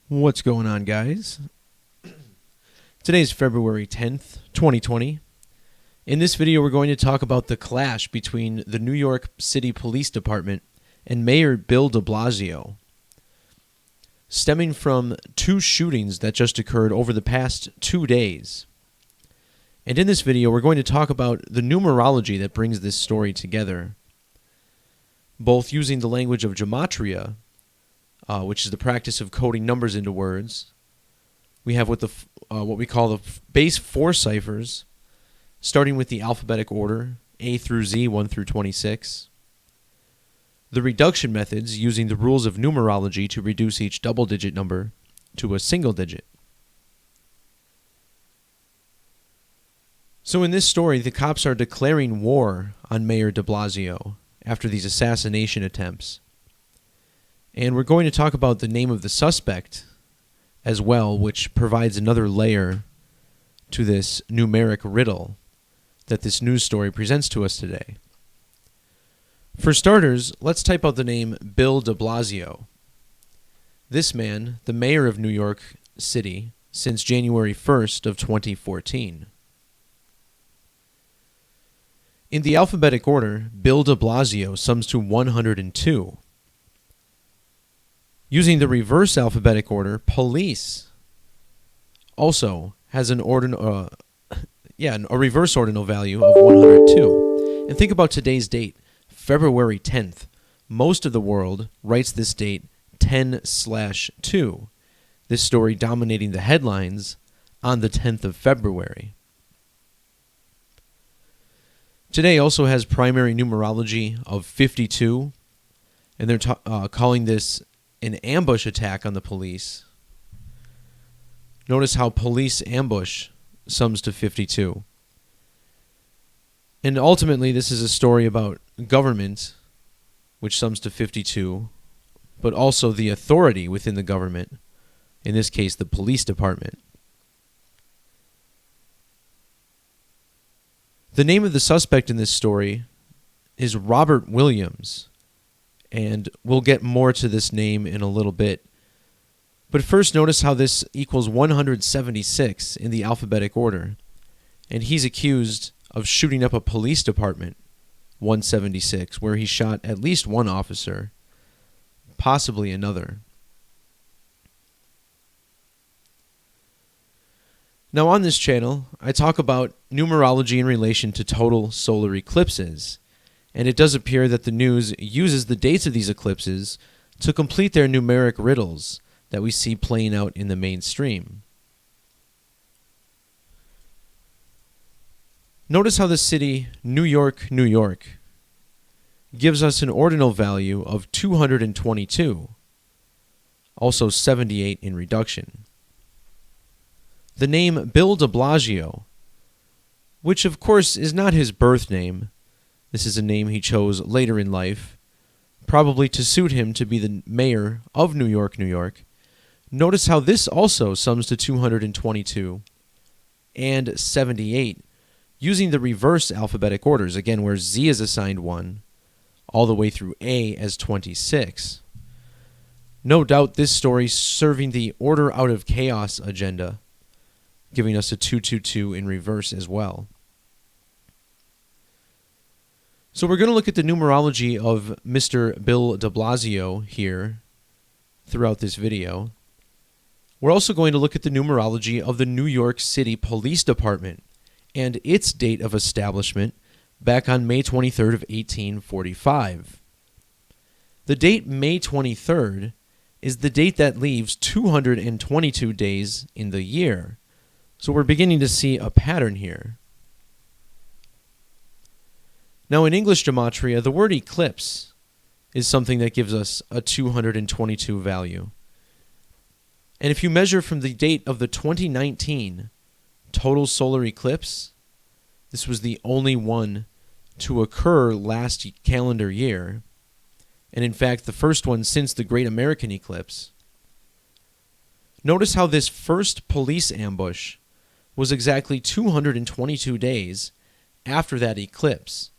What's going on, guys? Today's February 10th, 2020. In this video, we're going to talk about the clash between the New York City Police Department and Mayor Bill de Blasio, stemming from two shootings that just occurred over the past 2 days. And in this video, we're going to talk about the numerology that brings this story together, both using the language of Gematria, which is the practice of coding numbers into words. We have what we call the base 4 ciphers, starting with the alphabetic order, A through Z, 1 through 26. The reduction methods, using the rules of numerology to reduce each double-digit number to a single digit. So in this story, the cops are declaring war on Mayor de Blasio after these assassination attempts. And we're going to talk about the name of the suspect as well, which provides another layer to this numeric riddle that this news story presents to us today. For starters, let's type out the name Bill de Blasio. This man, the mayor of New York City since January 1st of 2014. In the alphabetic order, Bill de Blasio sums to 102. Using the reverse alphabetic order, police also has a reverse ordinal value of 102. And think about today's date, February 10th. Most of the world writes this date 10/2. This story dominating the headlines on the 10th of February. Today also has primary numerology of 52, and they're calling this an ambush attack on the police. Notice how police ambush sums to 52. And ultimately, this is a story about government, which sums to 52, but also the authority within the government, in this case, the police department. The name of the suspect in this story is Robert Williams, and we'll get more to this name in a little bit. But first, notice how this equals 176 in the alphabetic order, and he's accused of shooting up a police department, 176, where he shot at least one officer, possibly another. Now on this channel, I talk about numerology in relation to total solar eclipses, and it does appear that the news uses the dates of these eclipses to complete their numeric riddles that we see playing out in the mainstream. Notice how the city New York, New York gives us an ordinal value of 222, also 78 in reduction. The name Bill de Blasio, which of course is not his birth name. This is a name he chose later in life, probably to suit him to be the mayor of New York, New York. Notice how this also sums to 222 and 78, using the reverse alphabetic orders, again, where Z is assigned 1, all the way through A as 26. No doubt this story serving the order out of chaos agenda, giving us a 222 in reverse as well. So we're going to look at the numerology of Mr. Bill de Blasio here throughout this video. We're also going to look at the numerology of the New York City Police Department and its date of establishment back on May 23rd of 1845. The date May 23rd is the date that leaves 222 days in the year. So we're beginning to see a pattern here. Now in English Gematria, the word eclipse is something that gives us a 222 value. And if you measure from the date of the 2019 total solar eclipse, this was the only one to occur last calendar year, and in fact the first one since the Great American Eclipse. Notice how this first police ambush was exactly 222 days after that eclipse,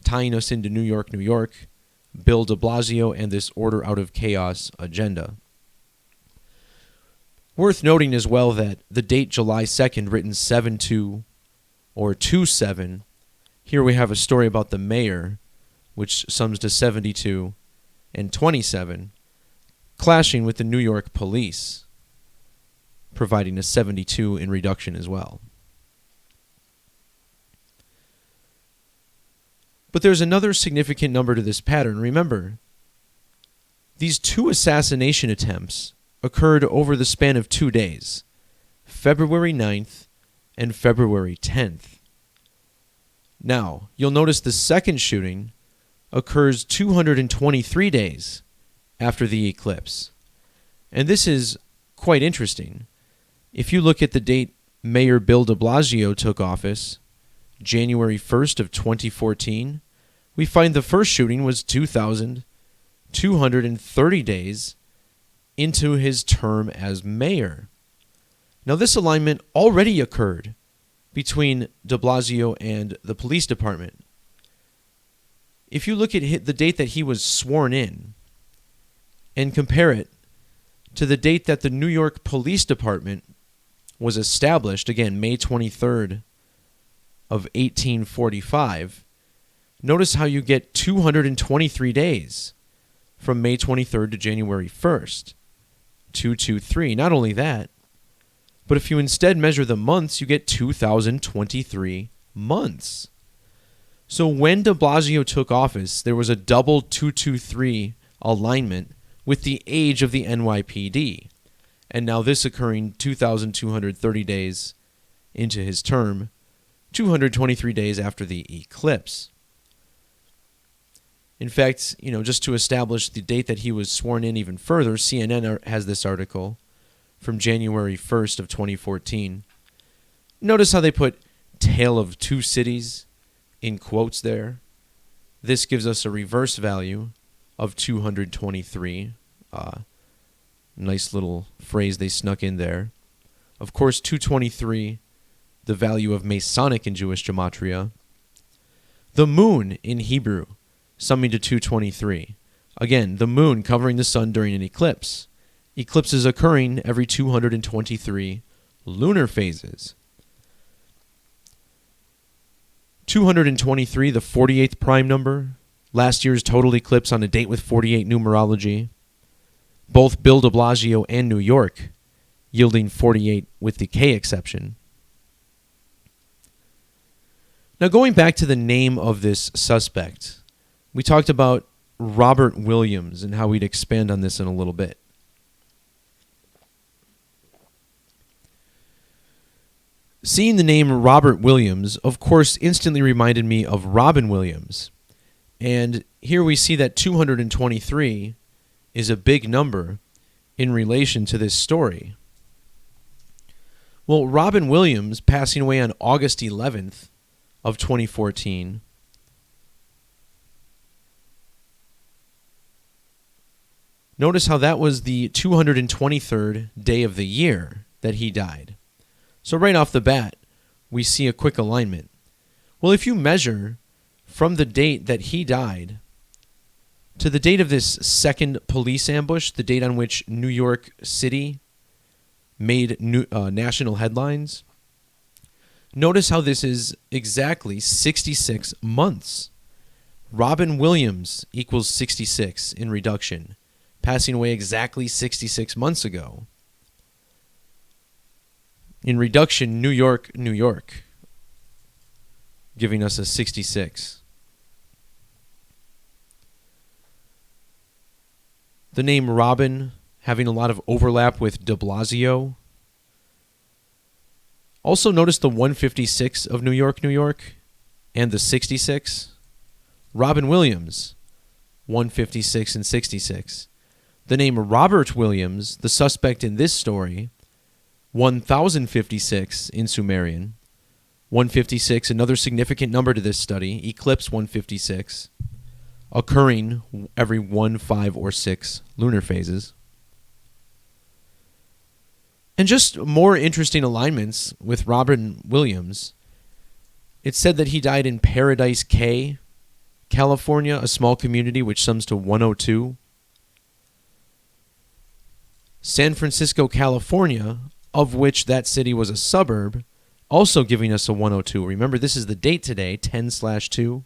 tying us into New York, New York, Bill de Blasio, and this order out of chaos agenda. Worth noting as well that the date July 2nd, written 7-2 or 2-7, here we have a story about the mayor, which sums to 72 and 27, clashing with the New York police, providing a 72 in reduction as well. But there's another significant number to this pattern. Remember, these two assassination attempts occurred over the span of 2 days, February 9th and February 10th. Now, you'll notice the second shooting occurs 223 days after the eclipse. And this is quite interesting. If you look at the date Mayor Bill de Blasio took office, January 1st of 2014, we find the first shooting was 2,230 days into his term as mayor. Now, this alignment already occurred between de Blasio and the police department. If you look at the date that he was sworn in and compare it to the date that the New York Police Department was established, again, May 23rd of 1845, notice how you get 223 days from May 23rd to January 1st. 223. Not only that, but if you instead measure the months, you get 2,023 months. So when de Blasio took office, there was a double 223 alignment with the age of the NYPD. And now this occurring 2,230 days into his term, 223 days after the eclipse. In fact, just to establish the date that he was sworn in even further, CNN has this article from January 1st of 2014. Notice how they put Tale of Two Cities in quotes there. This gives us a reverse value of 223. Nice little phrase they snuck in there. Of course, 223, the value of Masonic in Jewish Gematria. The moon in Hebrew, summing to 223. Again, the moon covering the sun during an eclipse. Eclipses occurring every 223 lunar phases. 223, the 48th prime number. Last year's total eclipse on a date with 48 numerology. Both Bill de Blasio and New York yielding 48 with the K exception. Now going back to the name of this suspect, we talked about Robert Williams and how we'd expand on this in a little bit. Seeing the name Robert Williams, of course, instantly reminded me of Robin Williams. And here we see that 223 is a big number in relation to this story. Well, Robin Williams, passing away on August 11th of 2014, notice how that was the 223rd day of the year that he died. So right off the bat, we see a quick alignment. Well, if you measure from the date that he died to the date of this second police ambush, the date on which New York City made national headlines, notice how this is exactly 66 months. Robin Williams equals 66 in reduction, passing away exactly 66 months ago. In reduction, New York, giving us a 66. The name Robin having a lot of overlap with de Blasio. Also notice the 156 of New York, and the 66. Robin Williams, 156 and 66. The name Robert Williams, the suspect in this story, 1056 in Sumerian. 156, another significant number to this study, eclipse 156, occurring every 1, 5, or 6 lunar phases. And just more interesting alignments with Robin Williams. It said that he died in Paradise Cay, California, a small community which sums to 102. San Francisco, California, of which that city was a suburb, also giving us a 102. Remember, this is the date today, 10/2,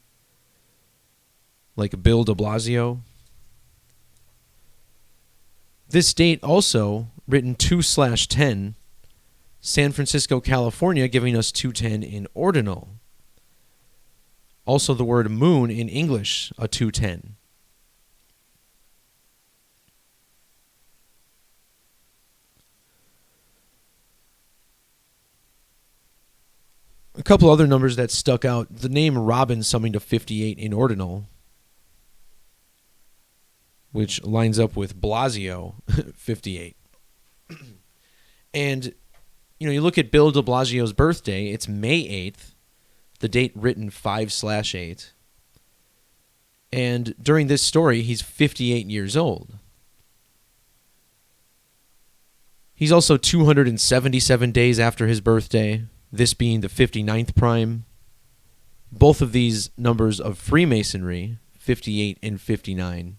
like Bill de Blasio. This date also written 2/10, San Francisco, California, giving us 210 in ordinal. Also the word moon in English, a 210. A couple other numbers that stuck out. The name Robin summing to 58 in ordinal, which lines up with Blasio, 58. And, you look at Bill de Blasio's birthday, it's May 8th, the date written 5/8. And during this story, he's 58 years old. He's also 277 days after his birthday, this being the 59th prime. Both of these numbers of Freemasonry, 58 and 59.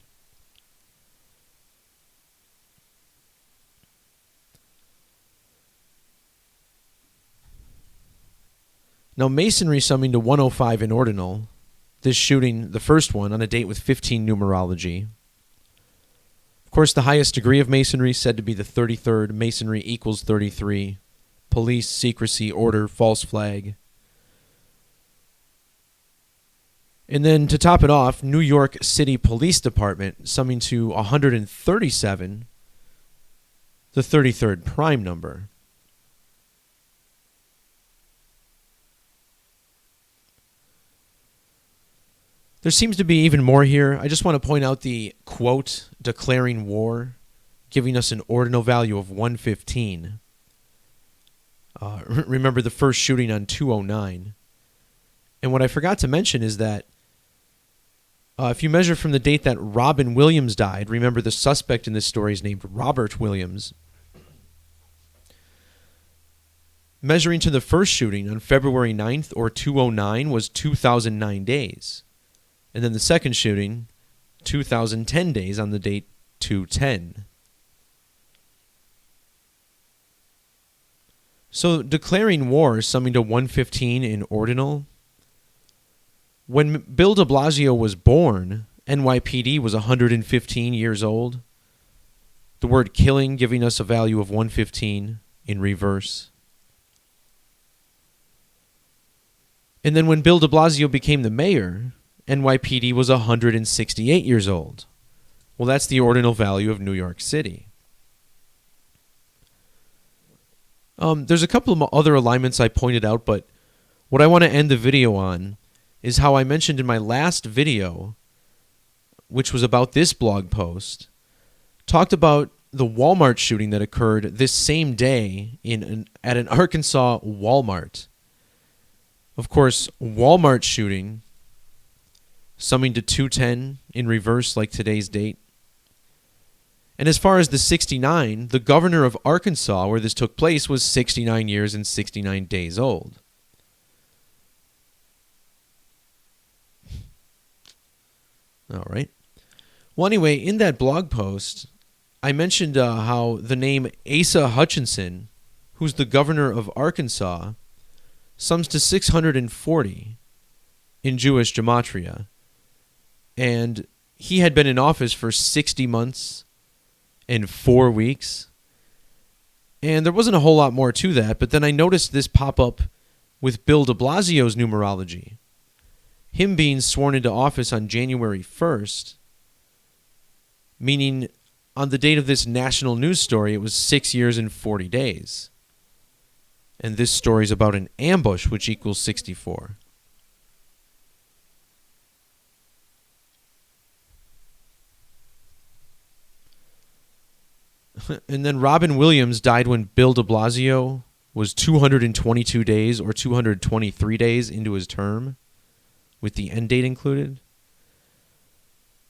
Now, Masonry summing to 105 in ordinal. This shooting, the first one, on a date with 15 numerology. Of course, the highest degree of Masonry said to be the 33rd. Masonry equals 33. Police, secrecy, order, false flag. And then to top it off, New York City Police Department summing to 137, the 33rd prime number. There seems to be even more here. I just want to point out the quote declaring war, giving us an ordinal value of 115. Remember the first shooting on 209. And what I forgot to mention is that if you measure from the date that Robin Williams died, remember the suspect in this story is named Robert Williams. Measuring to the first shooting on February 9th or 209 was 2,009 days. And then the second shooting, 2,010 days on the date 210. So declaring war summing to 115 in ordinal. When Bill de Blasio was born, NYPD was 115 years old. The word killing giving us a value of 115 in reverse. And then when Bill de Blasio became the mayor, NYPD was 168 years old. Well, that's the ordinal value of New York City. There's a couple of other alignments I pointed out, but what I want to end the video on is how I mentioned in my last video, which was about this blog post, talked about the Walmart shooting that occurred this same day at an Arkansas Walmart. Of course, Walmart shooting summing to 210 in reverse like today's date. And as far as the 69, the governor of Arkansas, where this took place, was 69 years and 69 days old. All right. Well, anyway, in that blog post, I mentioned how the name Asa Hutchinson, who's the governor of Arkansas, sums to 640 in Jewish Gematria. And he had been in office for 60 months and 4 weeks. And there wasn't a whole lot more to that, but then I noticed this pop up with Bill de Blasio's numerology. Him being sworn into office on January 1st, meaning on the date of this national news story, it was 6 years and 40 days. And this story is about an ambush, which equals 64. And then Robin Williams died when Bill de Blasio was 222 days or 223 days into his term, with the end date included.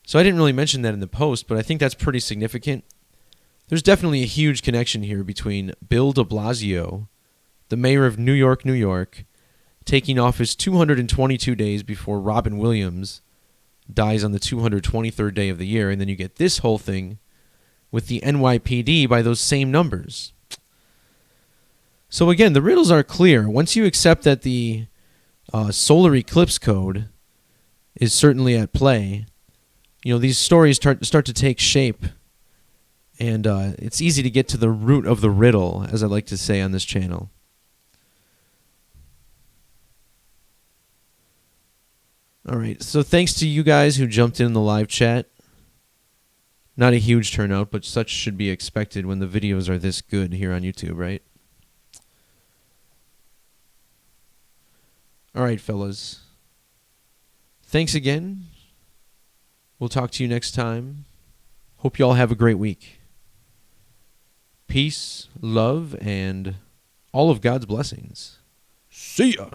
So I didn't really mention that in the post, but I think that's pretty significant. There's definitely a huge connection here between Bill de Blasio, the mayor of New York, New York, taking office 222 days before Robin Williams dies on the 223rd day of the year, and then you get this whole thing with the NYPD by those same numbers. So again, the riddles are clear. Once you accept that the solar eclipse code is certainly at play, these stories start to take shape, and it's easy to get to the root of the riddle, as I like to say on this channel. All right, so thanks to you guys who jumped in the live chat. Not a huge turnout, but such should be expected when the videos are this good here on YouTube, right? All right, fellas. Thanks again. We'll talk to you next time. Hope you all have a great week. Peace, love, and all of God's blessings. See ya!